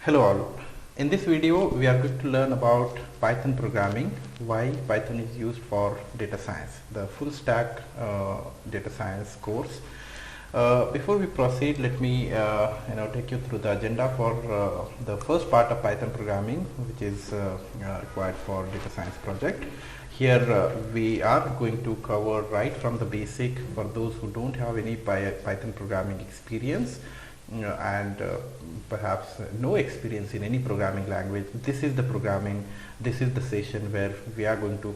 Hello all. In this video we are going to learn about Python programming, why Python is used for data science, the full stack data science course. Before we proceed, let me take you through the agenda for the first part of Python programming, which is required for data science project. Here we are going to cover right from the basic for those who don't have any Python programming experience and perhaps no experience in any programming language. This is the programming, this is the session where we are going to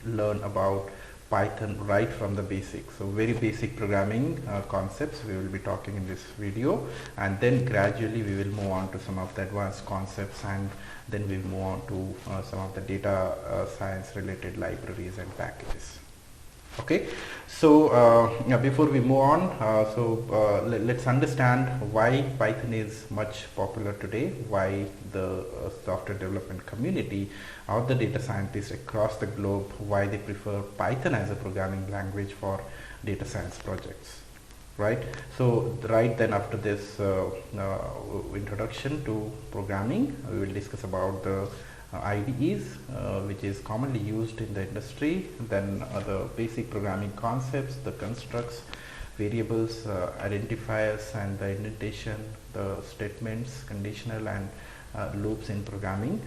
learn about Python right from the basics. So very basic programming concepts we will be talking in this video, and then gradually we will move on to some of the advanced concepts, and then we will move on to some of the data science related libraries and packages. Okay, so before we move on, let's understand why Python is much popular today, why the software development community or the data scientists across the globe, why they prefer Python as a programming language for data science projects. Right, so right then after this introduction to programming, we will discuss about the IDEs, which is commonly used in the industry, then the basic programming concepts, the constructs, variables, identifiers, and the indentation, the statements, conditional and loops in programming,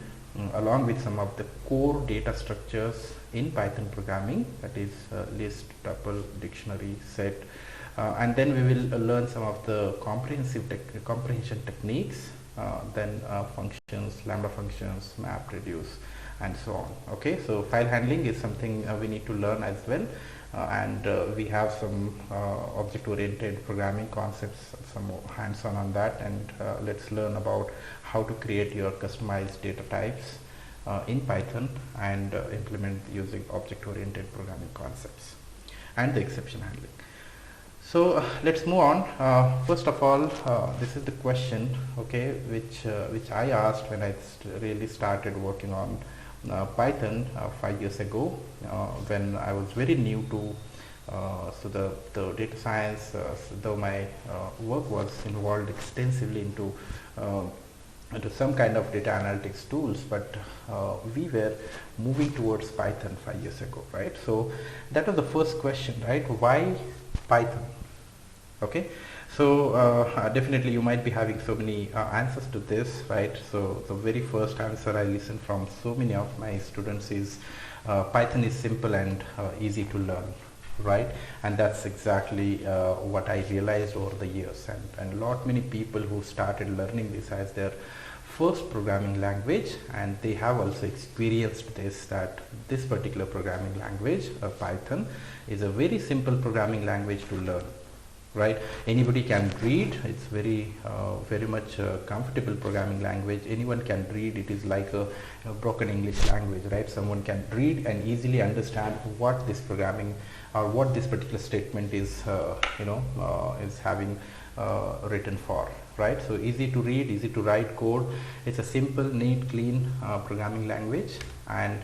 along with some of the core data structures in Python programming, that is list, tuple, dictionary, set, and then we will learn some of the comprehension techniques, then functions, lambda functions, map, reduce, and so on. Okay, so file handling is something we need to learn as well, and we have some object-oriented programming concepts, some hands-on on that, and let's learn about how to create your customized data types in Python and implement using object-oriented programming concepts and the exception handling. So let's move on. First of all, this is the question, okay, which I asked when I really started working on Python 5 years ago, when I was very new to the data science, though my work was involved extensively into some kind of data analytics tools, but we were moving towards Python 5 years ago, right? So that was the first question, right? Why Python? Okay, so definitely you might be having so many answers to this, right? So the very first answer I listened from so many of my students is Python is simple and easy to learn, right? And that's exactly what I realized over the years, and many people who started learning this as their first programming language, and they have also experienced this, that this particular programming language, Python, is a very simple programming language to learn. Right, anybody can read. It's very much comfortable programming language. Anyone can read. It is like a broken English language, right? Someone can read and easily understand what this programming or what this particular statement is is having written for, right? So easy to read, easy to write code. It's a simple, neat, clean programming language, and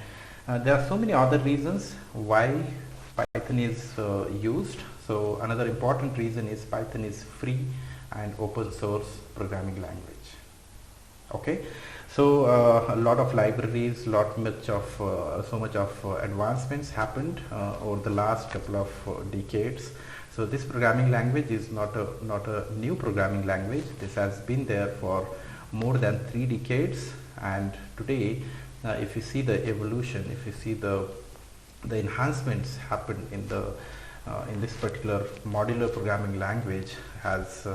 there are so many other reasons why Python is used. So another important reason is Python is free and open source programming language. Okay, so a lot of libraries, so much of advancements happened over the last couple of decades. So this programming language is not a new programming language. This has been there for more than 3 decades, and today if you see the evolution, if you see the enhancements happened in this particular modular programming language has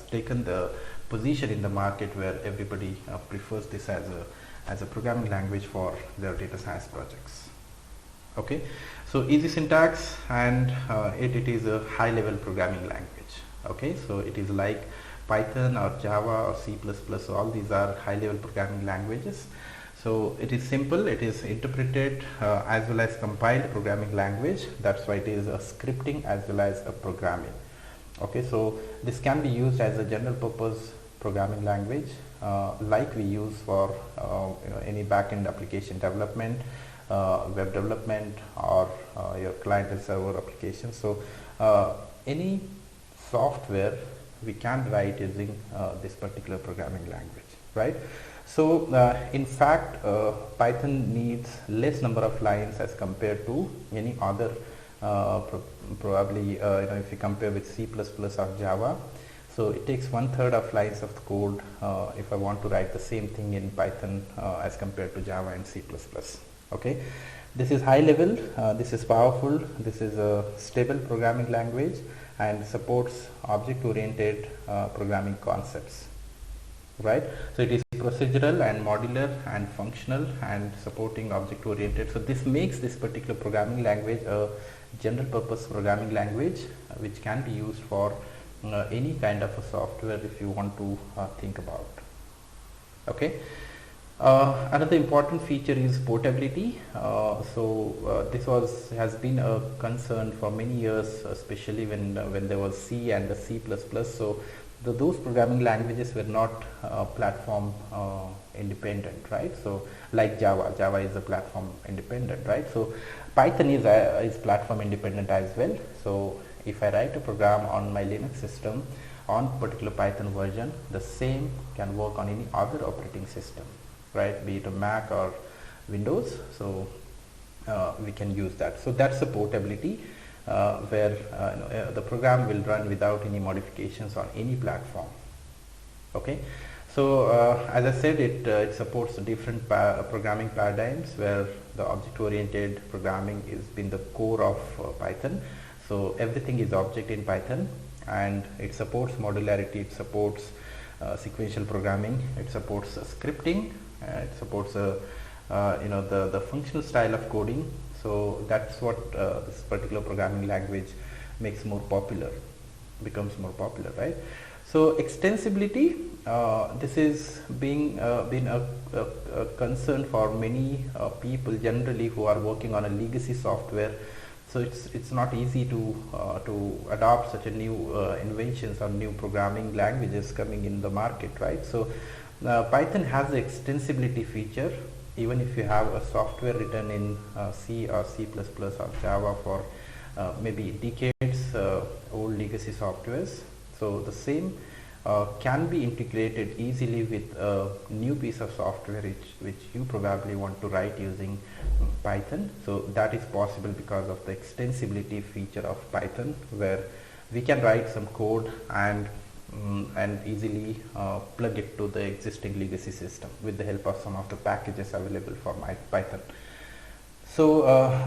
taken the position in the market where everybody prefers this as a programming language for their data science projects. Okay, so easy syntax, and it is a high level programming language. Okay, so it is like Python or Java or C++, so all these are high level programming languages. So it is simple, it is interpreted as well as compiled programming language. That's why it is a scripting as well as a programming. Okay, so this can be used as a general purpose programming language, like we use for any backend application development, web development, or your client and server application. So any software we can write using this particular programming language, right? So in fact, Python needs less number of lines as compared to any other probably if you compare with C++ or Java. So it takes 1/3 of lines of the code if I want to write the same thing in Python as compared to Java and C++. Okay, this is high level, this is powerful, this is a stable programming language and supports object-oriented programming concepts, right? So it is procedural and modular and functional and supporting object-oriented. So this makes this particular programming language a general purpose programming language which can be used for any kind of a software if you want to think about. Okay. Another important feature is portability. This has been a concern for many years, especially when there was C and the C++. So those programming languages were not platform independent, right? So like Java is a platform independent, right? So Python is platform independent as well. So if I write a program on my Linux system on particular Python version, the same can work on any other operating system, right? Be it a Mac or Windows. So we can use that. So that's the portability where the program will run without any modifications on any platform. Okay. So as I said, it supports different programming paradigms where the object-oriented programming is been the core of Python. So everything is object in Python, and it supports modularity, it supports sequential programming, it supports scripting, it supports the functional style of coding. So that's what this particular programming language becomes more popular, right? So extensibility, this is been a concern for many people generally who are working on a legacy software. So it's not easy to adopt such a new inventions or new programming languages coming in the market, right? So Python has the extensibility feature. Even if you have a software written in C or C++ or Java for maybe decades old legacy softwares, so the same can be integrated easily with a new piece of software which you probably want to write using Python. So that is possible because of the extensibility feature of Python, where we can write some code and easily plug it to the existing legacy system with the help of some of the packages available for Python. So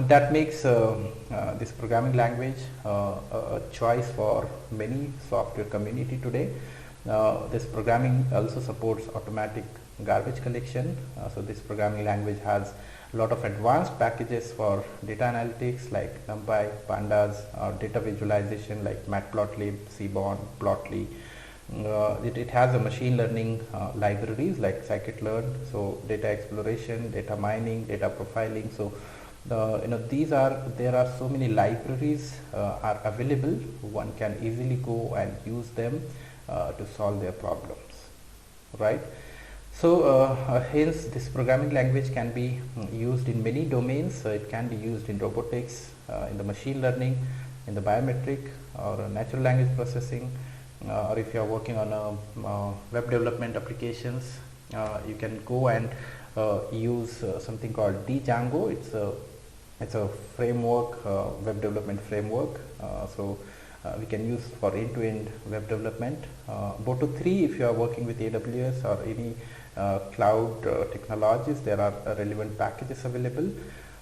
that makes this programming language a choice for many software community today. This programming also supports automatic garbage collection. So this programming language has a lot of advanced packages for data analytics like NumPy, Pandas, or data visualization like Matplotlib, Seaborn, Plotly. It has a machine learning libraries like scikit-learn, so data exploration, data mining, data profiling. So there are so many libraries are available. One can easily go and use them to solve their problems, right? So hence this programming language can be used in many domains. It can be used in robotics, in the machine learning, in the biometric or natural language processing, or if you are working on web development applications, you can go and use something called Django. It's a framework, web development framework. We can use for end-to-end web development. Boto 3 if you are working with AWS or any cloud technologies, there are relevant packages available.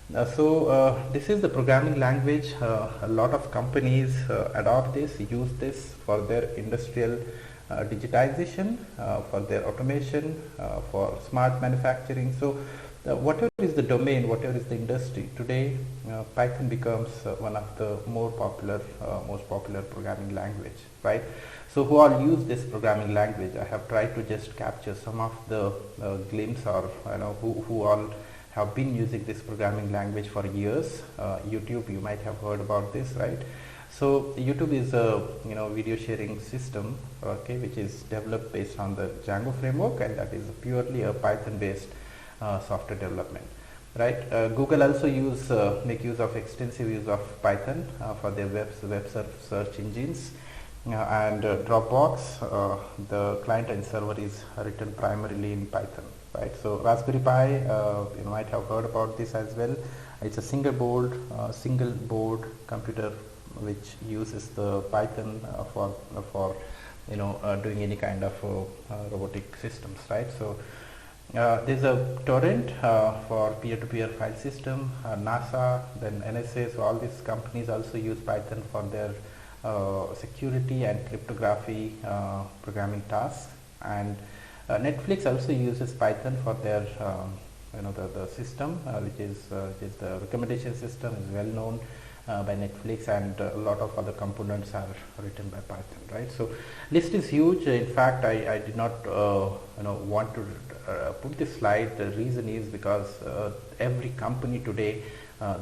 This is the programming language. A lot of companies adopt this, use this for their industrial digitization, for their automation, for smart manufacturing. So whatever is the domain, whatever is the industry, today Python becomes one of the most popular programming language, right? So who all use this programming language? I have tried to just capture some of the glimpse, or who all have been using this programming language for years. YouTube, you might have heard about this, right? So YouTube is a video sharing system, okay, which is developed based on the Django framework, and that is purely a Python based software development, right? Google also make use of extensive use of Python for their web search engines. and Dropbox, the client and server is written primarily in Python, right? So Raspberry Pi, you might have heard about this as well. It's a single board computer which uses the Python for doing any kind of robotic systems, right? So there's a torrent for peer-to-peer file system, NASA, then NSA. So all these companies also use Python for their security and cryptography programming tasks, and Netflix also uses Python for their the system which is the recommendation system is well known by Netflix, and a lot of other components are written by Python, right? So list is huge. In fact, I did not want to put this slide. The reason is because every company today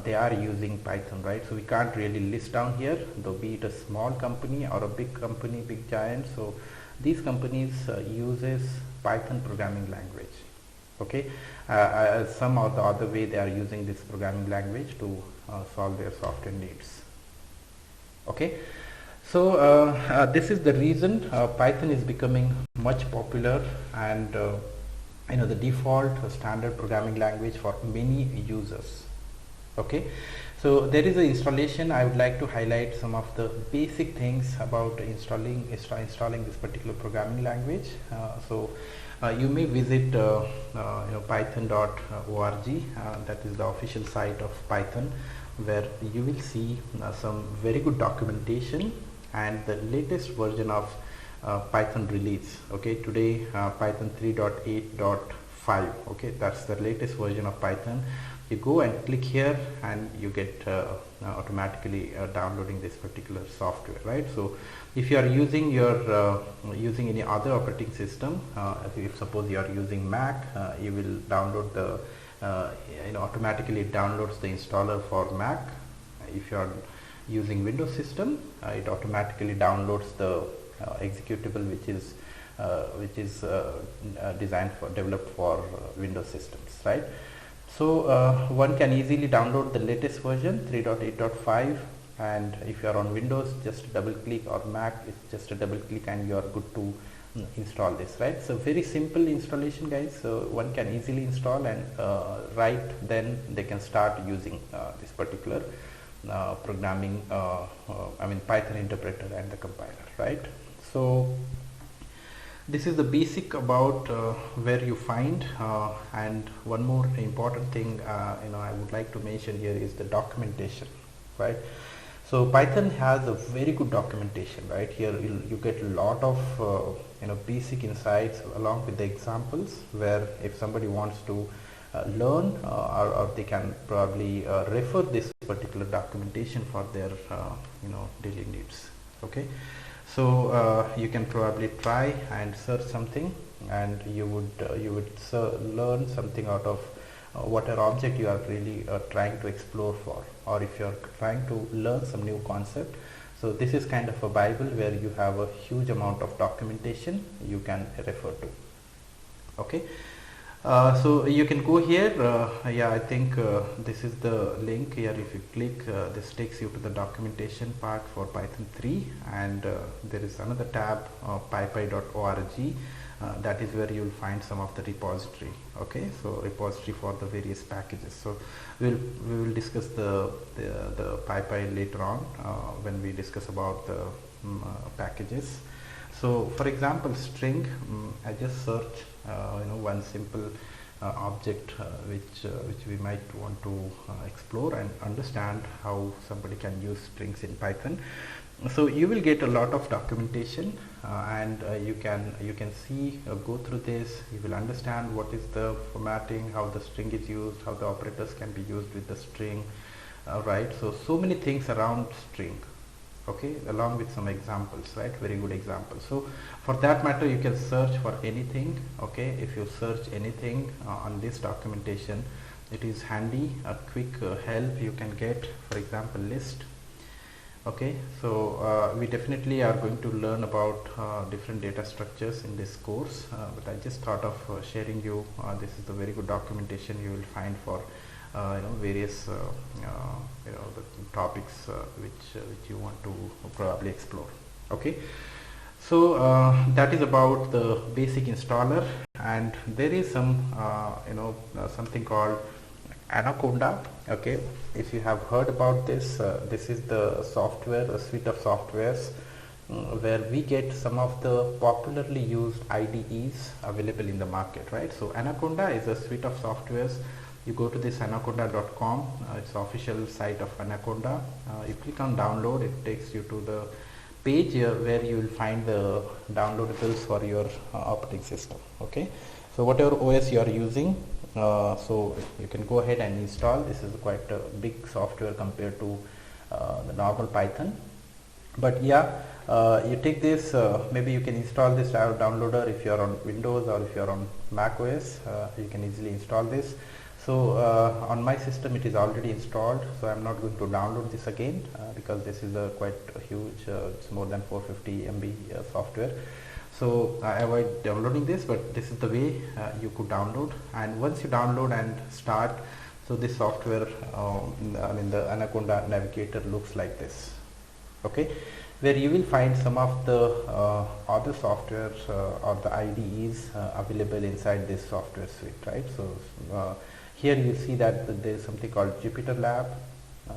they are using Python, right? So we can't really list down here, though be it a small company or a big company, big giant. So these companies uses Python programming language. Okay, some or the other way they are using this programming language to solve their software needs. Okay, so this is the reason Python is becoming much popular, and the default standard programming language for many users. Okay, so there is an installation. I would like to highlight some of the basic things about installing this particular programming language. You may visit python.org, that is the official site of Python, where you will see some very good documentation and the latest version of Python release. Okay, today Python 3.8.5. okay, that's the latest version of Python. You go and click here and you get automatically downloading this particular software, right? So if you are using using any other operating system, if suppose you are using Mac, you will download the automatically it downloads the installer for Mac. If you are using Windows system, it automatically downloads the executable which is developed for Windows systems, right? So one can easily download the latest version 3.8.5, and if you are on Windows, just double click, or Mac, it's just a double click and you are good to install this, right? So very simple installation, guys. So one can easily install, and right then they can start using this particular programming Python interpreter and the compiler, right? So this is the basic about where you find, and one more important thing I would like to mention here is the documentation, right? So Python has a very good documentation, right? Here you get a lot of basic insights along with the examples, where if somebody wants to learn or they can probably refer this particular documentation for their daily needs. Okay, so you can probably try and search something, and you would learn something out of whatever object you are really trying to explore for, or if you are trying to learn some new concept. So this is kind of a Bible where you have a huge amount of documentation you can refer to. Okay, so you can go here. Yeah, I think this is the link here. If you click, this takes you to the documentation part for Python 3, and there is another tab, pypy.org. That is where you will find some of the repository. Okay, so repository for the various packages. So we will discuss the PyPy later on when we discuss about the packages. So for example, string, I just search one simple object which we might want to explore and understand how somebody can use strings in Python. So you will get a lot of documentation, and you can see, go through this. You will understand what is the formatting, how the string is used, how the operators can be used with the string, right? So many things around string. Okay, along with some examples, right? Very good examples. So for that matter, you can search for anything. Okay, if you search anything on this documentation, it is handy, a quick help you can get. For example, list. Okay, so we definitely are going to learn about different data structures in this course, but I just thought of sharing you. This is the very good documentation you will find for various the topics which you want to probably explore. Okay, so that is about the basic installer, and there is some something called Anaconda. Okay, if you have heard about this, this is the software, a suite of softwares where we get some of the popularly used IDEs available in the market, right? So Anaconda is a suite of softwares. You go to this anaconda.com, it's the official site of Anaconda. You click on download, it takes you to the page where you will find the downloadables for your operating system. Okay, so whatever OS you are using, so you can go ahead and install. This is quite a big software compared to the normal Python, but yeah, you take this, maybe you can install this downloader if you are on Windows or if you are on Mac OS. You can easily install this. So on my system it is already installed, so I'm not going to download this again because this is a quite huge, it's more than 450 MB software. So I avoid downloading this, but this is the way you could download. And once you download and start, so this software, the Anaconda Navigator looks like this. Okay, where you will find some of the other softwares or the IDEs available inside this software suite, right? So here you see that there is something called Jupyter Lab,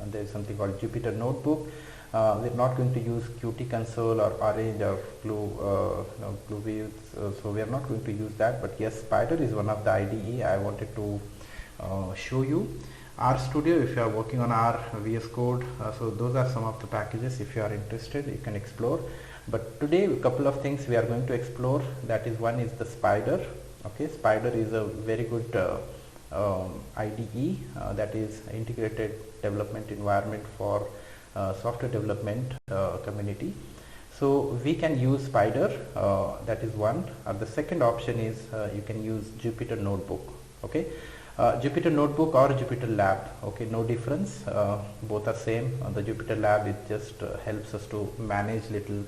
there is something called Jupyter Notebook. We're not going to use Qt Console or Orange or Blueview, so we are not going to use that. But yes, Spider is one of the IDE I wanted to show you. RStudio, if you are working on R, VS Code, so those are some of the packages. If you are interested, you can explore. But today, a couple of things we are going to explore. That is, one is the Spider. Okay, Spider is a very good IDE that is integrated development environment for software development community. So we can use Spider, that is one. The second option is you can use Jupyter Notebook. Okay, Jupyter Notebook or Jupyter Lab. Okay, no difference. Both are same. The Jupyter Lab, it just helps us to manage little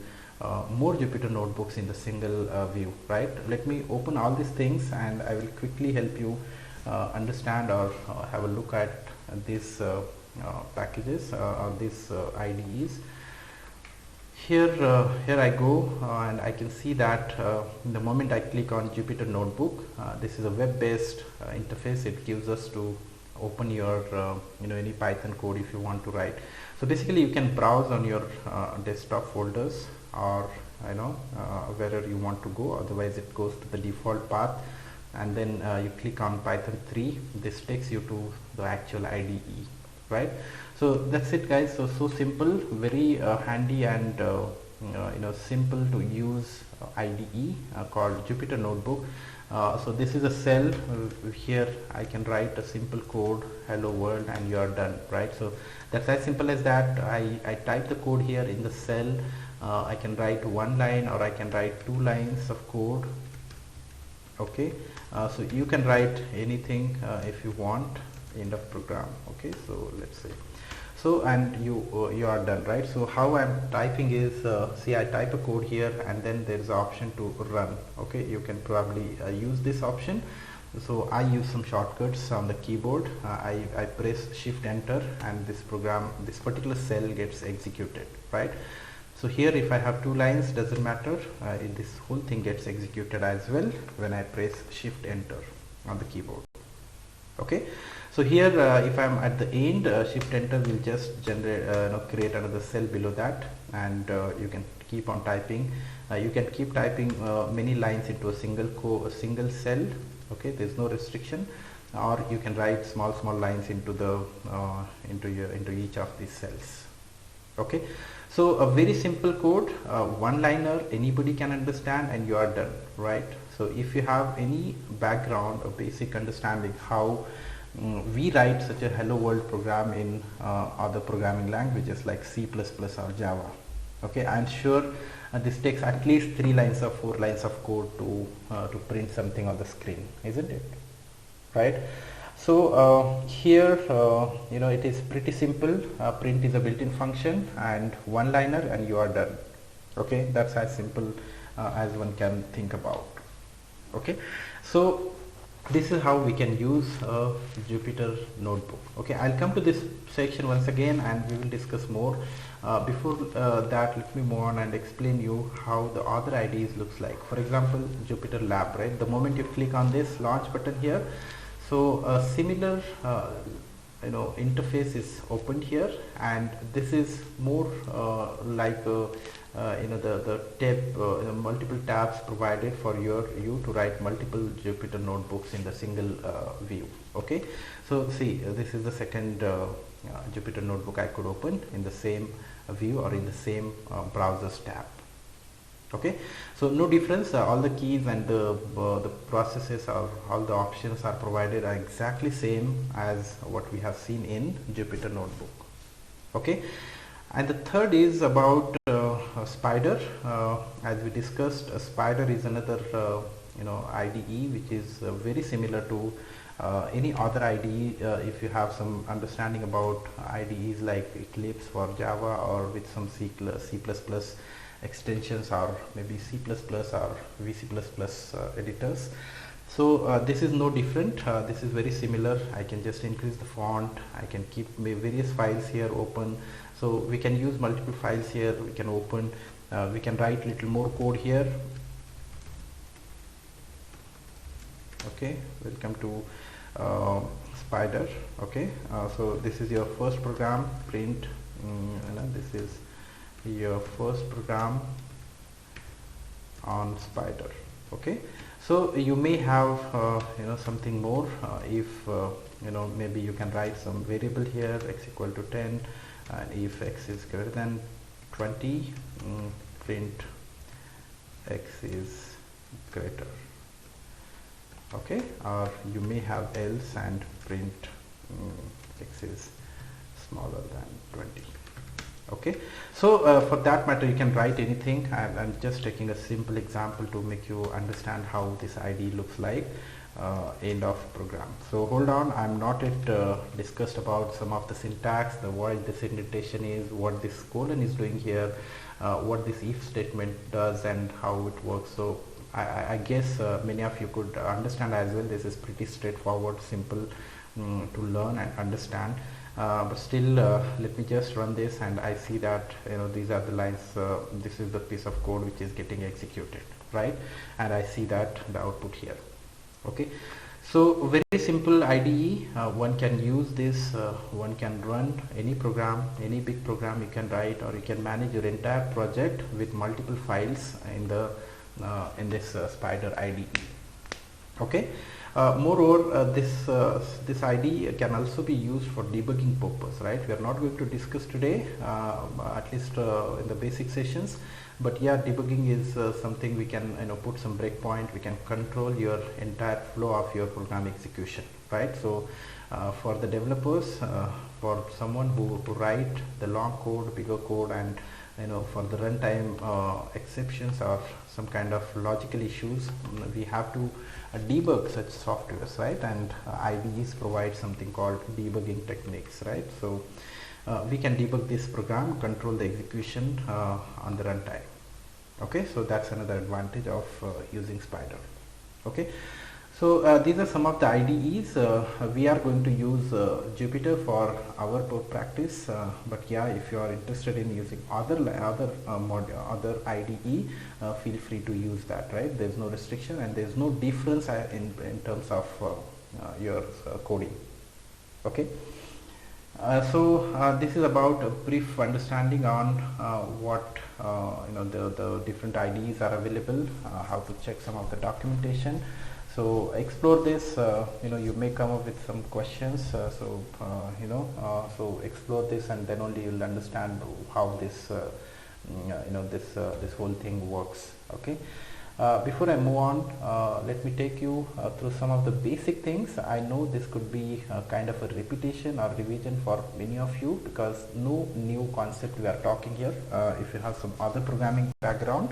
more Jupyter notebooks in the single view, right? Let me open all these things and I will quickly help you understand or have a look at these packages or these IDEs. Here I go and I can see that the moment I click on Jupyter Notebook, this is a web-based interface. It gives us to open your any Python code if you want to write. So basically you can browse on your desktop folders or wherever you want to go. Otherwise it goes to the default path, and then you click on Python 3. This takes you to the actual IDE, right? So that's it, guys. So simple, very handy and simple to use IDE called Jupyter Notebook. So this is a cell. Here I can write a simple code, hello world, and you are done, right? So that's as simple as that. I type the code here in the cell. I can write one line or I can write 2 lines of code. Okay, so you can write anything if you want. End of program. Okay, so let's say, so and you are done, right? So how I'm typing is, see, I type a code here and then there is an option to run. Okay, you can probably use this option. So I use some shortcuts on the keyboard. I press shift enter and this program, this particular cell gets executed, right? So here if I have 2 lines, doesn't matter, this whole thing gets executed as well when I press shift enter on the keyboard. Okay, so here if I am at the end, shift enter will just generate create another cell below that, and you can keep on typing. You can keep typing many lines into a single cell. Okay, there is no restriction, or you can write small lines into the into each of these cells. Okay, so a very simple code, one liner, anybody can understand, and you are done, right? So if you have any background or basic understanding how we write such a hello world program in other programming languages like C++ or Java, okay, I'm sure this takes at least 3 lines or 4 lines of code to print something on the screen, isn't it, right? So here it is pretty simple. Print is a built-in function and one liner and you are done. Okay, that's as simple as one can think about. Okay, so this is how we can use a Jupyter notebook. Okay, I'll come to this section once again and we will discuss more. Before that, let me move on and explain you how the other IDEs looks like. For example, Jupyter Lab, right? The moment you click on this launch button here, so a similar interface is opened here, and this is more like the tab, multiple tabs provided for you to write multiple Jupyter notebooks in the single view. Okay, so see, this is the second Jupyter notebook I could open in the same view or in the same browser's tab. Okay, so no difference, all the keys and the processes or all the options are provided are exactly same as what we have seen in Jupyter notebook. Okay, and the third is about Spyder. As we discussed, Spyder is another IDE which is very similar to any other IDE. If you have some understanding about IDEs like Eclipse for Java, or with some C++ extensions, or maybe C++ or VC++ editors. So this is no different. This is very similar. I can just increase the font. I can keep various files here open. So we can use multiple files here. We can open. We can write little more code here. Okay, welcome to Spyder. Okay, so this is your first program. Print. This is your first program on Spyder. Okay, so you may have something more. If maybe you can write some variable here, x equal to 10, and if x is greater than 20, print x is greater. Okay, or you may have else and print x is smaller than 20. Okay, so for that matter you can write anything. I'm just taking a simple example to make you understand how this IDE looks like. End of program. So hold on, I'm not yet discussed about some of the syntax, what this indentation is, what this colon is doing here, what this if statement does and how it works. So I guess many of you could understand as well. This is pretty straightforward, simple to learn and understand. But still, let me just run this, and I see that these are the lines. This is the piece of code which is getting executed, right? And I see that the output here. Okay, so very simple IDE. One can use this. One can run any program, any big program you can write, or you can manage your entire project with multiple files in the this Spyder IDE. Okay. Moreover, this IDE can also be used for debugging purpose, right? We are not going to discuss today, at least in the basic sessions. But yeah, debugging is something we can put some breakpoint. We can control your entire flow of your program execution, right? So for the developers, for someone who write the long code, bigger code, and for the runtime exceptions or some kind of logical issues, we have to debug such softwares, right? And IDEs provide something called debugging techniques, right? So we can debug this program, control the execution on the runtime. Okay, so that's another advantage of using Spyder. Okay, so these are some of the IDEs. We are going to use Jupyter for our practice, but yeah, if you are interested in using other IDE, feel free to use that, right? There's no restriction and there's no difference in terms of your coding. Okay. So this is about a brief understanding on what the different IDEs are available, how to check some of the documentation. So explore this. You may come up with some questions. So explore this, and then only you'll understand how this this whole thing works. Okay. Before I move on, let me take you through some of the basic things. I know this could be kind of a repetition or revision for many of you, because no new concept we are talking here. If you have some other programming background,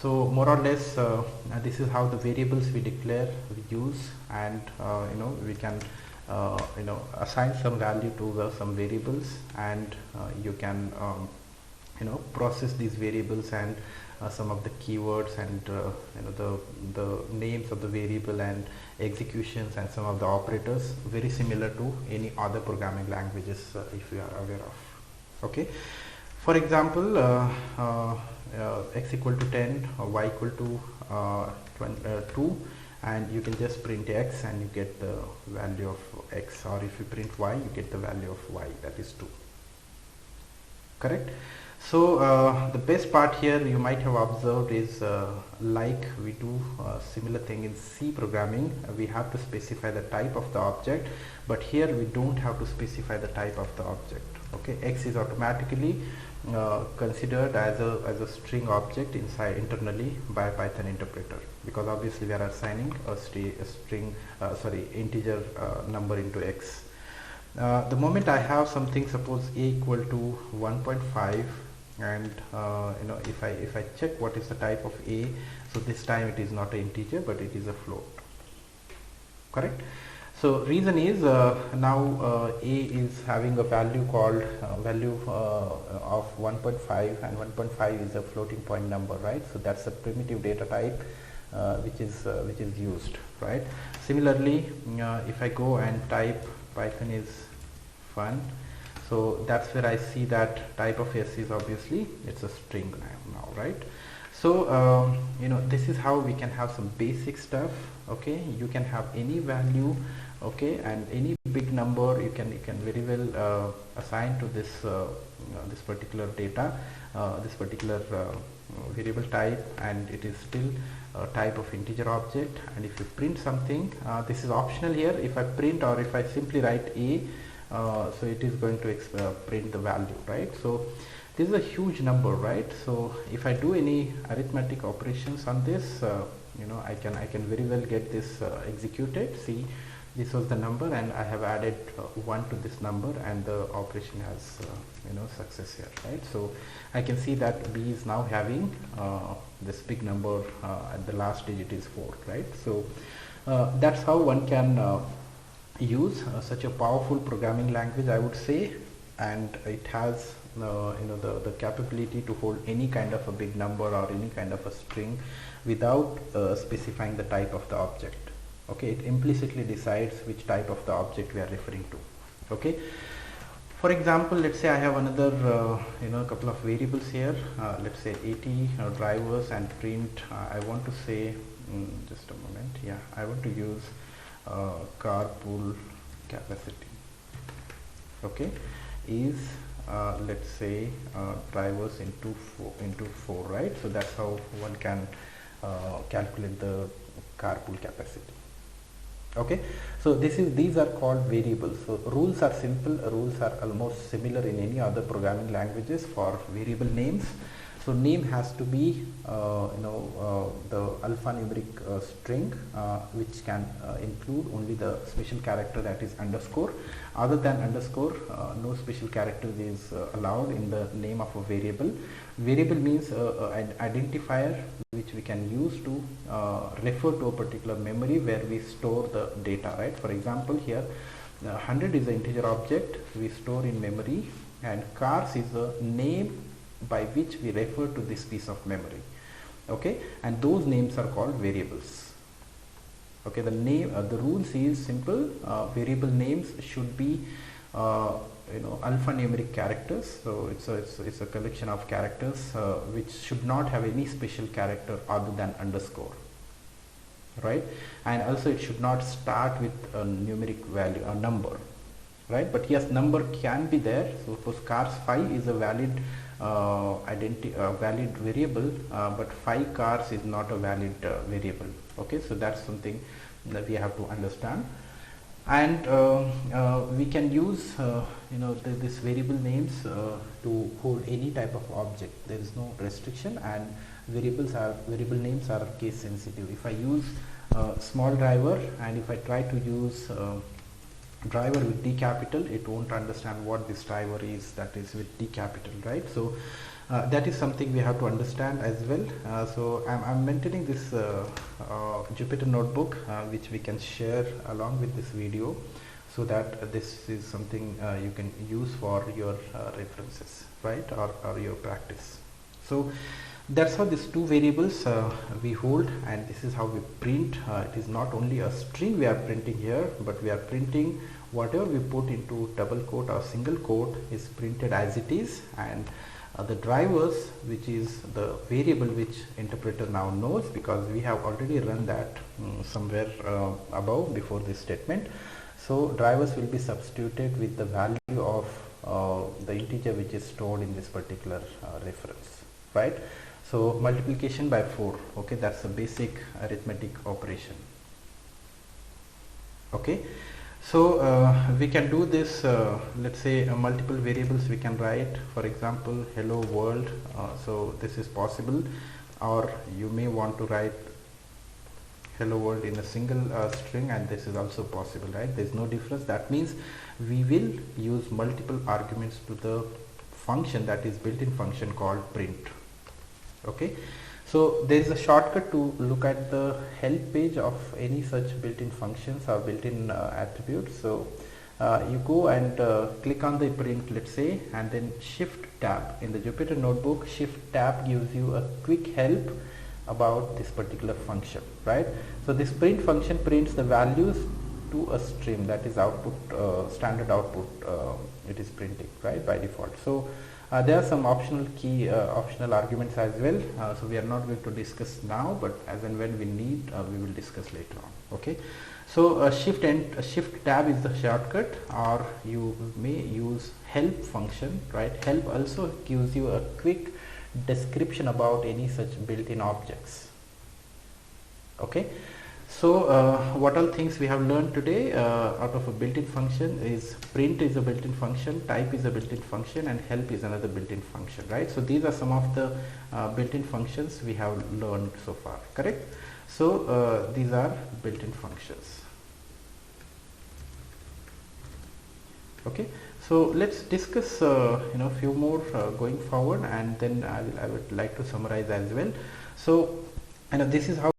so more or less this is how the variables we declare, we use, and we can assign some value to some variables, and you can process these variables and some of the keywords and the names of the variable and executions and some of the operators, very similar to any other programming languages if you are aware of. Okay, for example, x equal to 10 or y equal to 2, and you can just print x and you get the value of x, or if you print y you get the value of y, that is 2. Correct? So the best part here you might have observed is like we do similar thing in C programming, we have to specify the type of the object, but here we don't have to specify the type of the object. Okay, x is automatically considered as a string object inside internally by Python interpreter, because obviously we are assigning a string integer number into x. The moment I have something, suppose a equal to 1.5, and if I check what is the type of a, so this time it is not an integer but it is a float. Correct? So reason is now a is having a value called value of 1.5, and 1.5 is a floating point number, right? So that's a primitive data type which is used, right? Similarly, if I go and type Python is fun, so that's where I see that type of s is obviously it's a string now, right? So this is how we can have some basic stuff. Okay, you can have any value, okay, and any big number you can very well assign to this this particular data, this particular variable type, and it is still a type of integer object. And if you print something, this is optional here. If I print, or if I simply write a, so it is going to print the value, right? So this is a huge number, right? So if I do any arithmetic operations on this, I can very well get this executed. See, this was the number and I have added 1 to this number, and the operation has success here, right? So I can see that B is now having this big number, at the last digit is 4, right? So that's how one can use such a powerful programming language, I would say, and it has the capability to hold any kind of a big number or any kind of a string without specifying the type of the object. Okay, it implicitly decides which type of the object we are referring to. Okay, for example, let's say I have another couple of variables here, let's say 80 drivers, and print I want to say just a moment, yeah, I want to use carpool capacity. Okay, is let's say drivers into 4, right? So that's how one can calculate the carpool capacity. Okay, so these are called variables. So rules are simple, rules are almost similar in any other programming languages for variable names. So name has to be the alphanumeric string which can include only the special character, that is underscore. Other than underscore, no special character is allowed in the name of a variable. Variable means an identifier which we can use to refer to a particular memory where we store the data, right? For example, here 100 is an integer object we store in memory, and cars is the name by which we refer to this piece of memory. Okay, and those names are called variables. Okay, the name, the rules is simple. Variable names should be alphanumeric characters. So it's a collection of characters which should not have any special character other than underscore, right? And also it should not start with a numeric value, a number, right? But yes, number can be there. So suppose cars 5 is a valid valid variable, but 5 cars is not a valid variable. Okay, so that's something that we have to understand. And we can use this variable names to hold any type of object. There is no restriction, and variable names are case sensitive. If I use small driver, and if I try to use driver with D capital, it won't understand what this driver is, that is with D capital, right? So that is something we have to understand as well. So I'm maintaining this Jupyter notebook which we can share along with this video, so that this is something you can use for your references, right, or your practice. So That's how these two variables we hold, and this is how we print. It is not only a string we are printing here, but we are printing whatever we put into double quote or single quote is printed as it is, and the drivers, which is the variable which interpreter now knows, because we have already run that somewhere above before this statement. So drivers will be substituted with the value of the integer which is stored in this particular reference, right? So multiplication by 4, okay, that's a basic arithmetic operation. Okay, so we can do this, let's say multiple variables we can write, for example hello world, so this is possible, or you may want to write hello world in a single string, and this is also possible, right? There is no difference. That means we will use multiple arguments to the function, that is built-in function called print. Okay, so there is a shortcut to look at the help page of any such built-in functions or built-in attributes. So you go and click on the print, let's say, and then shift tab in the Jupyter notebook. Shift tab gives you a quick help about this particular function, right? So this print function prints the values to a stream, that is output, standard output it is printing, right, by default. So there are some optional optional arguments as well, so we are not going to discuss now, but as and when we need, we will discuss later on. Okay, so shift tab is the shortcut, or you may use help function, right? Help also gives you a quick description about any such built-in objects. Okay, so what all things we have learned today out of a built-in function is print is a built-in function, type is a built-in function, and help is another built-in function, right? So these are some of the built-in functions we have learned so far, correct? So these are built-in functions. Okay, so let's discuss few more going forward, and then I would like to summarize as well. So this is how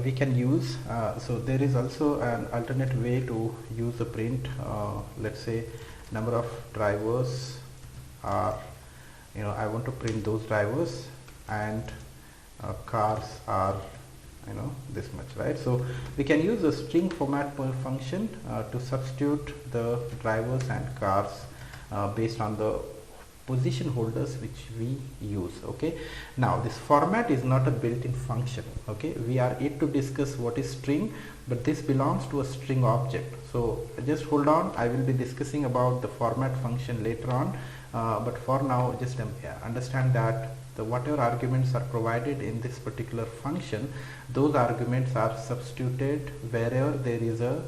we can use, so there is also an alternate way to use the print. Let's say number of drivers are, I want to print those drivers, and cars are this much, right? So we can use a string format function to substitute the drivers and cars based on the position holders which we use. Okay, now this format is not a built-in function. Okay, we are yet to discuss what is string, but this belongs to a string object. So just hold on, I will be discussing about the format function later on, but for now just understand that whatever arguments are provided in this particular function, those arguments are substituted wherever there is a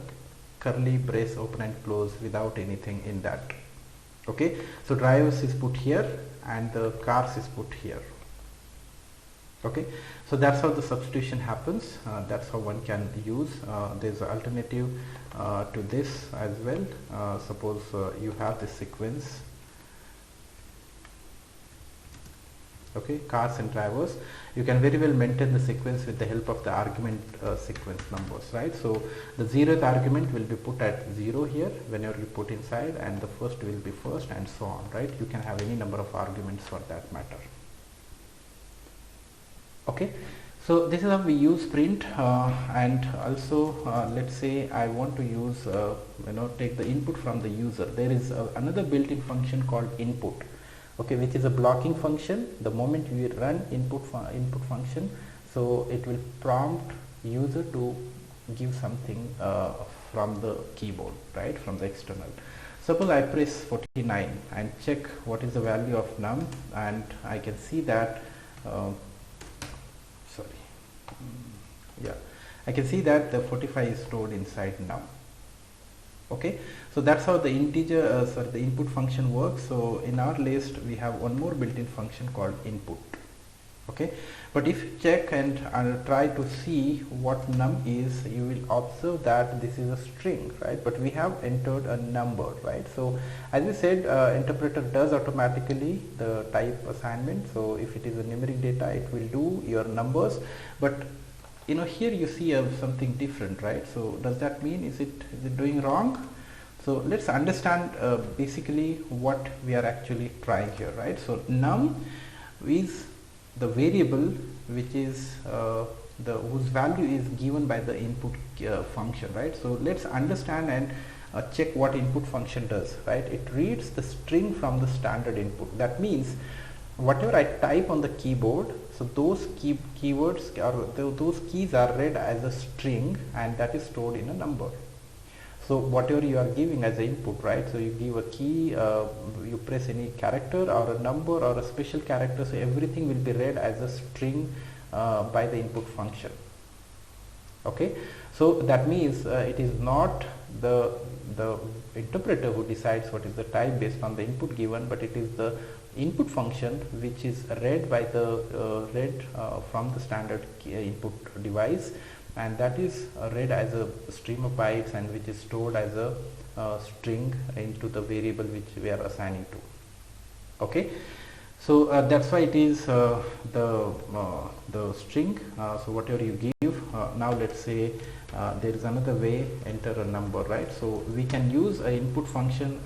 curly brace open and close without anything in that. Okay, so drivers is put here and the cars is put here. Okay, so that's how the substitution happens. That's how one can use. There's an alternative to this as well. Suppose you have this sequence. Okay, cars and drivers, you can very well maintain the sequence with the help of the argument sequence numbers, right? So the 0th argument will be put at 0 here whenever you put inside, and the first will be first, and so on, right? You can have any number of arguments for that matter. Okay, so this is how we use print, and also let's say I want to use take the input from the user. There is another built-in function called input. Okay, which is a blocking function. The moment we run input function, so it will prompt user to give something from the keyboard, right, from the external. Suppose I press 49 and check what is the value of num, and I can see that I can see that the 45 is stored inside num. Okay, so that's how the integer the input function works. So in our list we have one more built-in function called input. Okay, but if you check and try to see what num is, you will observe that this is a string, right? But we have entered a number, right? So as we said, interpreter does automatically the type assignment. So if it is a numeric data, it will do your numbers, but here you see something different, right? So does that mean is it doing wrong? So let's understand basically what we are actually trying here, right? So num is the variable which is whose value is given by the input function, right? So let's understand and check what input function does, right? It reads the string from the standard input. That means whatever I type on the keyboard, so those keywords or those keys are read as a string, and that is stored in a number. So whatever you are giving as an input, right? So you give a key, you press any character or a number or a special character, so everything will be read as a string by the input function. Okay, so that means it is not the interpreter who decides what is the type based on the input given, but it is the input function which is read by the from the standard input device, and that is read as a stream of bytes and which is stored as a string into the variable which we are assigning to. Okay, so that's why it is the string. So whatever you give, now let's say there is another way, enter a number, right? So we can use an input function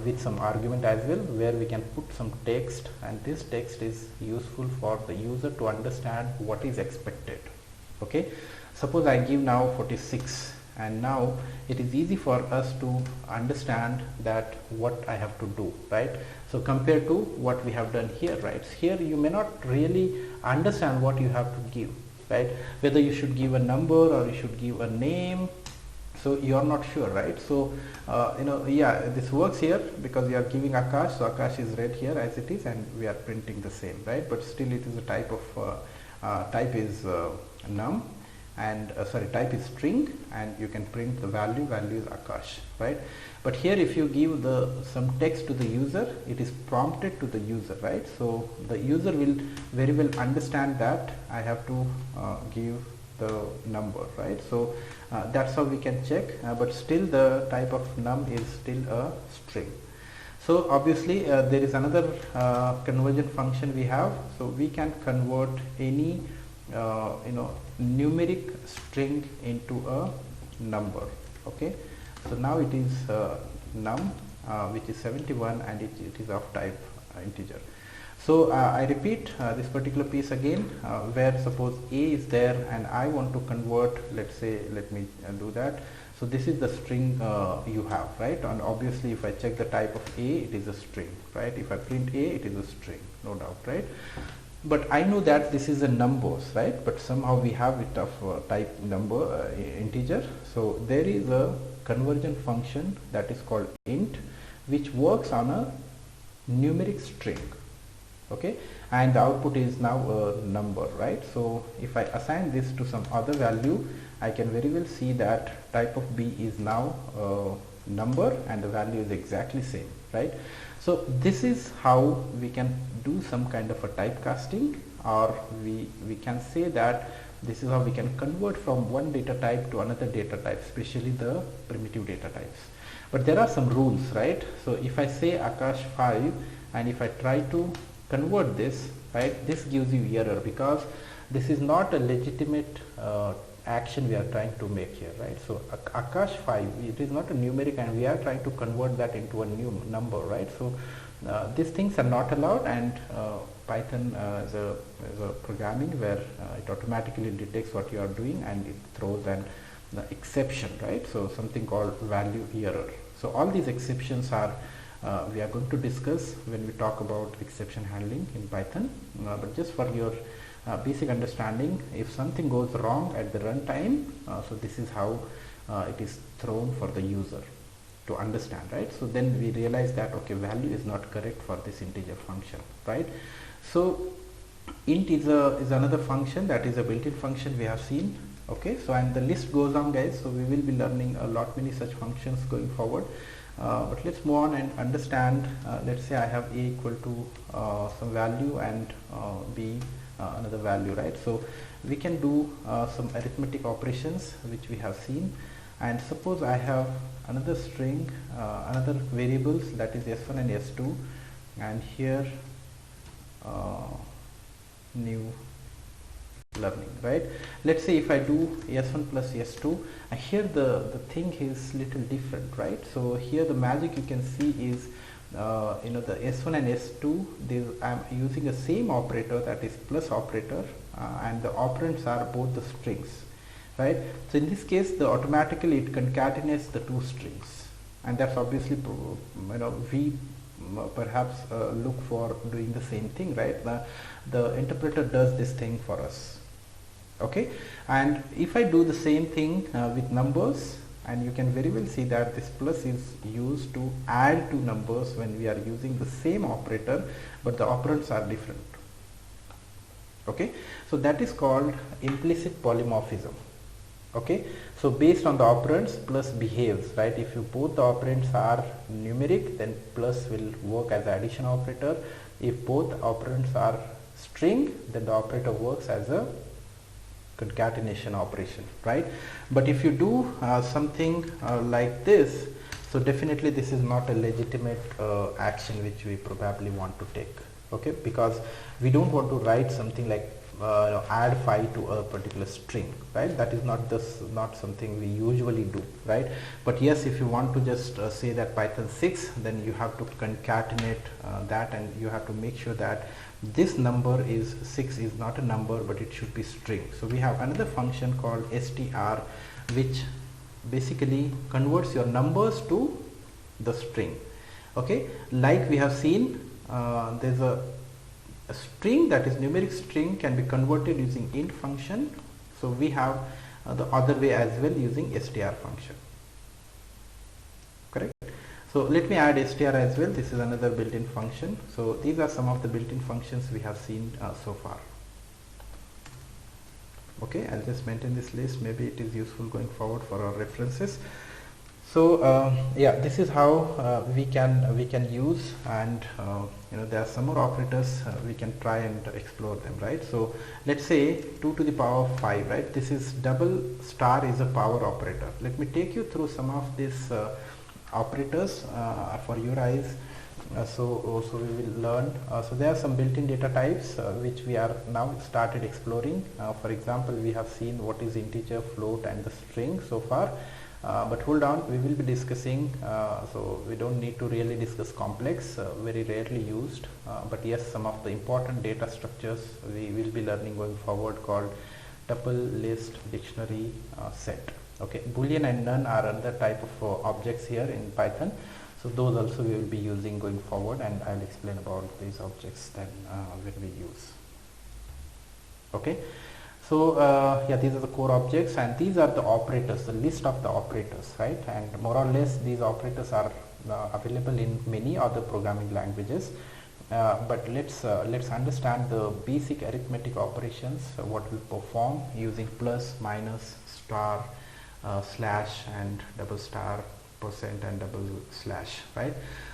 with some argument as well, where we can put some text, and this text is useful for the user to understand what is expected. Okay, suppose I give now 46, and now it is easy for us to understand that what I have to do, right? So compared to what we have done here, right? Here you may not really understand what you have to give, right? Whether you should give a number or you should give a name, so you are not sure, right? So yeah, this works here because you are giving Akash, so Akash is read here as it is, and we are printing the same, right? But still it is a type of type is num, and type is string, and you can print the value is Akash, right? But here if you give some text to the user, it is prompted to the user, right? So the user will very well understand that I have to give the number, right? So that's how we can check, but still the type of num is still a string. So obviously there is another conversion function we have, so we can convert any numeric string into a number. Okay, so now it is num which is 71, and it is of type integer. So I repeat this particular piece again, where suppose A is there and I want to convert, let's say, let me do that. So this is the string you have, right? And obviously if I check the type of A, it is a string, right? If I print A, it is a string, no doubt, right? But I know that this is a numbers, right? But somehow we have it of type number integer. So there is a conversion function that is called int, which works on a numeric string. Okay, and the output is now a number, right? So if I assign this to some other value, I can very well see that type of B is now a number and the value is exactly same, right? So this is how we can do some kind of a typecasting, or we can say that this is how we can convert from one data type to another data type, especially the primitive data types. But there are some rules, right? So if I say Akash 5 and if I try to convert this, right, this gives you error because this is not a legitimate action we are trying to make here, right? So Akash 5, it is not a numeric and we are trying to convert that into a new number, right? So these things are not allowed, and Python is a programming where it automatically detects what you are doing and it throws an exception, right? So something called value error. So all these exceptions are we are going to discuss when we talk about exception handling in Python, but just for your basic understanding, if something goes wrong at the runtime, so this is how it is thrown for the user to understand, right? So then we realize that okay, value is not correct for this integer function, right? So int is another function that is a built-in function we have seen. Okay, so and the list goes on, guys, so we will be learning a lot many such functions going forward. But let's move on and understand. Let's say I have a equal to some value and b another value, right? So we can do some arithmetic operations which we have seen, and suppose I have another string, another variables, that is s1 and s2, and here new learning, right? Let's say if I do s1 plus s2, here the thing is little different, right? So here the magic you can see is the S1 and S2, I'm using the same operator, that is plus operator, and the operands are both the strings, right? So in this case, automatically it concatenates the two strings, and that's obviously we perhaps look for doing the same thing, right? The interpreter does this thing for us. Okay, and if I do the same thing with numbers, and you can very well see that this plus is used to add two numbers when we are using the same operator, but the operands are different. Okay, so that is called implicit polymorphism. Okay, so based on the operands, plus behaves, right? If both the operands are numeric, then plus will work as the addition operator. If both operands are string, then the operator works as a concatenation operation, right? But if you do something like this, so definitely this is not a legitimate action which we probably want to take. Okay, because we don't want to write something like add 5 to a particular string, right? That is not something we usually do, right? But yes, if you want to just say that Python 6, then you have to concatenate that, and you have to make sure that this number is 6 is not a number, but it should be string. So we have another function called str, which basically converts your numbers to the string. Okay, like we have seen, there's a string, that is numeric string, can be converted using int function. So we have the other way as well, using str function. Correct. So let me add str as well. This is another built-in function. So these are some of the built-in functions we have seen so far. Okay, I'll just maintain this list. Maybe it is useful going forward for our references. So yeah, this is how we can use, and there are some more operators we can try and explore them, right? So let's say 2 to the power 5, right? This is double star is a power operator. Let me take you through some of these operators for your eyes. So we will learn. So there are some built-in data types which we are now started exploring. For example, we have seen what is integer, float, and the string so far. But hold on, we will be discussing, so we don't need to really discuss complex, very rarely used, but yes, some of the important data structures we will be learning going forward, called tuple, list, dictionary, set. Okay, boolean and none are another type of objects here in Python, so those also we will be using going forward, and I'll explain about these objects then when we use. Okay. So yeah, these are the core objects, and these are the operators, the list of the operators, right? And more or less these operators are available in many other programming languages. But let's understand the basic arithmetic operations, what we perform using plus, minus, star, slash, and double star, percent, and double slash, right?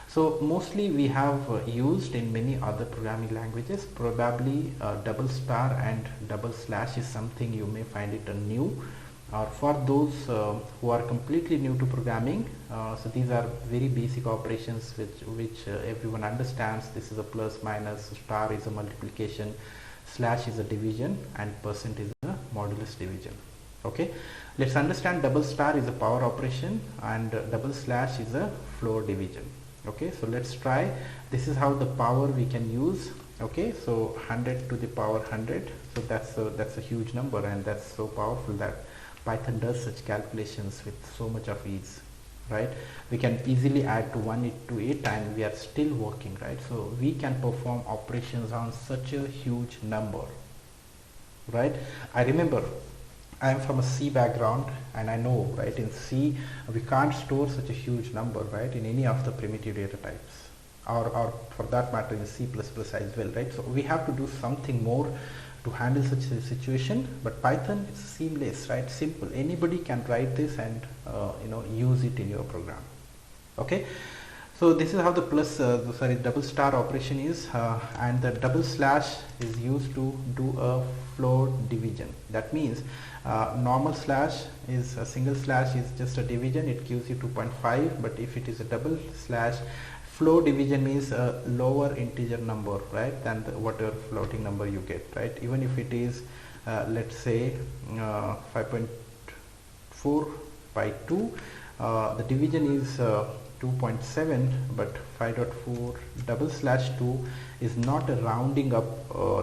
So mostly we have used in many other programming languages. Probably double star and double slash is something you may find it new, or for those who are completely new to programming, so these are very basic operations which everyone understands. This is a plus, minus, star is a multiplication, slash is a division, and percent is a modulus division. Okay, let's understand double star is a power operation, and double slash is a floor division. Okay, so let's try. This is how the power we can use. Okay, so 100 to the power 100, so that's a huge number, and that's so powerful that Python does such calculations with so much of ease, right? We can easily add to 1 to it, and we are still working, right? So we can perform operations on such a huge number, right? I remember I am from a C background, and I know, right, in C we can't store such a huge number, right, in any of the primitive data types, or for that matter in C++ as well, right? So we have to do something more to handle such a situation, but Python is seamless, right, simple. Anybody can write this and use it in your program. Okay, so this is how the double star operation is, and the double slash is used to do a floor division. That means normal slash is a single slash is just a division, it gives you 2.5, but if it is a double slash, floor division means a lower integer number, right, than whatever floating number you get, right? Even if it is let's say 5.4 by 2, the division is 2.7, but 5.4/2 is not a rounding up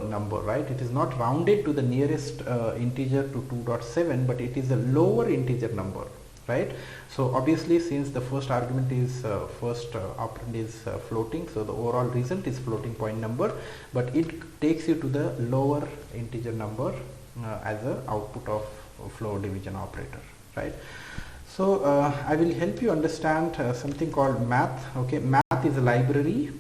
number, right? It is not rounded to the nearest integer to 2.7, but it is a lower integer number, right? So obviously, since the first argument is operand is floating, so the overall result is floating point number, but it takes you to the lower integer number as a output of floor division operator, right? So I will help you understand something called math. Okay, math is a library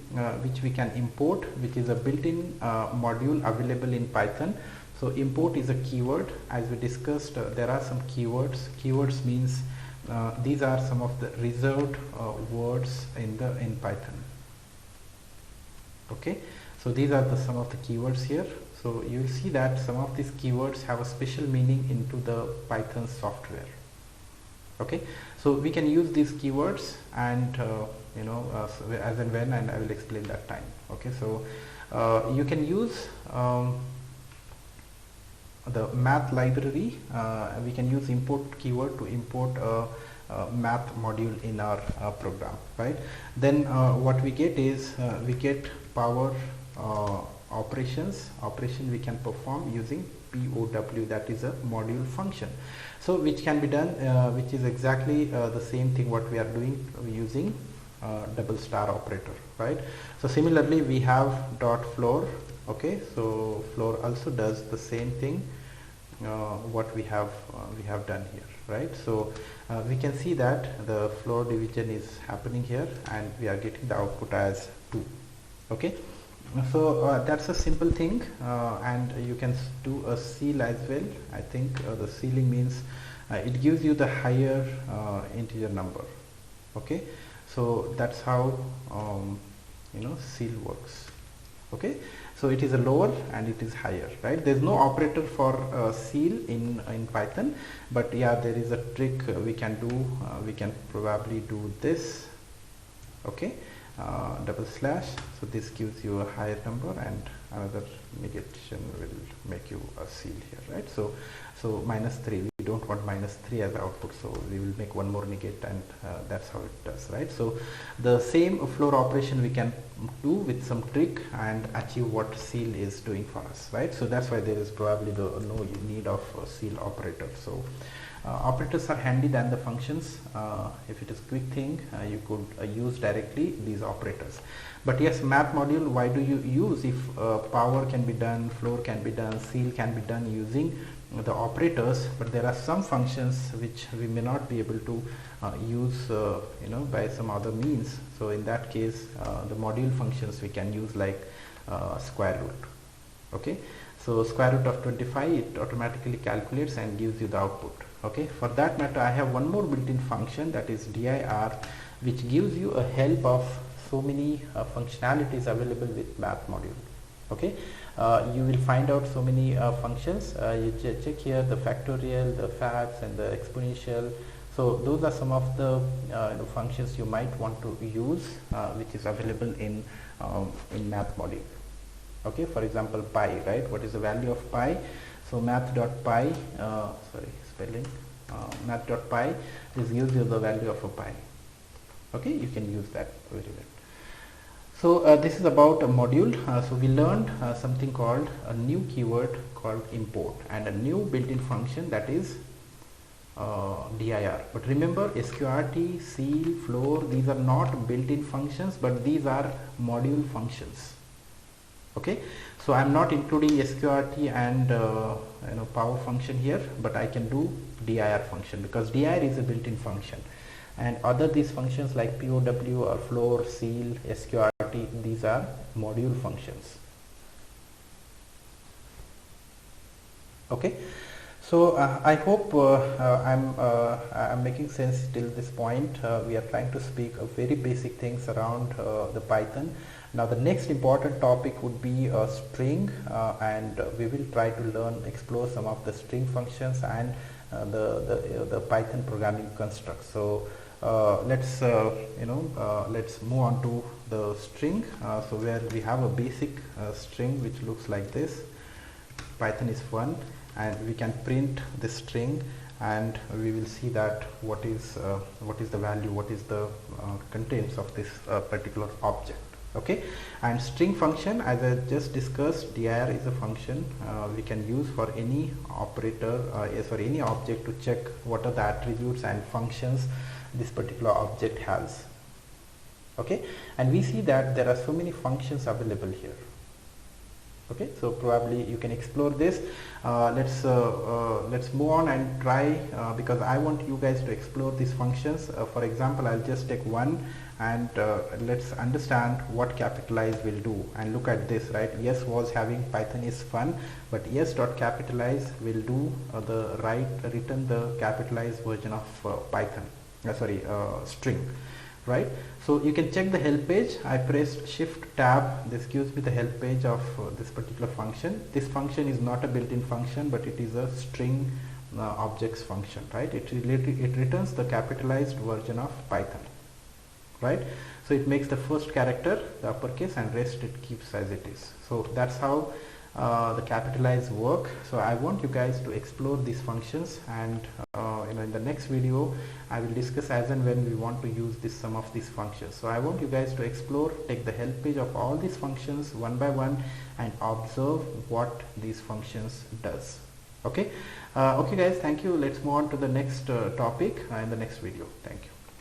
which we can import, which is a built-in module available in Python. So import is a keyword. As we discussed, there are some keywords. Keywords means these are some of the reserved words in Python. Okay, so these are some of the keywords here. So you will see that some of these keywords have a special meaning into the Python software. Okay, so we can use these keywords and as and when, and I will explain that time. Okay, so you can use the math library. We can use import keyword to import a math module in our program, right? Then what we get is we get power operation we can perform using POW, that is a module function. So which can be done, which is exactly the same thing what we are doing using double star operator, right? So similarly we have dot floor. Okay, so floor also does the same thing what we have done here, right? So we can see that the floor division is happening here and we are getting the output as 2. Okay, so that's a simple thing, and you can do a seal as well. I think the sealing means it gives you the higher integer number. Okay, so that's how seal works. Okay, so it is a lower and it is higher, right? There's no operator for seal in Python, but yeah, there is a trick we can do. We can probably do this. Okay, double slash, so this gives you a higher number and another negation will make you a seal here, right? So -3, we don't want -3 as output, so we will make one more negate, and that's how it does, right? So the same floor operation we can do with some trick and achieve what seal is doing for us, right? So that's why there is probably no need of a seal operator. So operators are handy than the functions. If it is quick thing, you could use directly these operators. But yes, math module, why do you use if power can be done, floor can be done, seal can be done using the operators, but there are some functions which we may not be able to use by some other means. So in that case, the module functions we can use like square root. Okay, so square root of 25, it automatically calculates and gives you the output. Okay, for that matter, I have one more built-in function, that is dir, which gives you a help of so many functionalities available with math module. Okay, you will find out so many functions. You check here the factorial, the facts, and the exponential. So those are some of the functions you might want to use, which is available in math module. Okay, for example, pi, right? What is the value of pi? So math.pi, math.pi, this gives you the value of a pi. Okay, you can use that very well. So this is about a module. So we learned something called a new keyword called import and a new built-in function, that is dir. But remember, sqrt, seal, floor, these are not built-in functions, but these are module functions. Okay, so I'm not including sqrt and power function here, but I can do dir function because dir is a built-in function, and other these functions like POW or floor, seal, sqrt, these are module functions. Okay, so I hope I'm making sense till this point. We are trying to speak of very basic things around the Python. Now the next important topic would be string, and we will try to explore some of the string functions and the Python programming constructs. So let's move on to the string. So where we have a basic string which looks like this. Python is fun, and we can print this string and we will see that what is the value, what is the contents of this particular object. Okay, and string function, as I just discussed, dir is a function we can use for any operator, for any object, to check what are the attributes and functions this particular object has. Okay, and we see that there are so many functions available here. Okay, so probably you can explore this. Let's move on and try, because I want you guys to explore these functions. For example, I'll just take one, and let's understand what capitalize will do. And look at this, right? Yes was having Python is fun, but yes dot capitalize will do return the capitalized version of Python, string, right? So you can check the help page. I pressed shift tab. This gives me the help page of this particular function. This function is not a built-in function, but it is a string objects function, right? It returns the capitalized version of Python, right? So it makes the first character the uppercase and rest it keeps as it is. So that's how the capitalize work. So I want you guys to explore these functions, and in the next video I will discuss as and when we want to use some of these functions. So I want you guys to explore, take the help page of all these functions one by one and observe what these functions does. Okay, okay guys, thank you. Let's move on to the next topic in the next video. Thank you.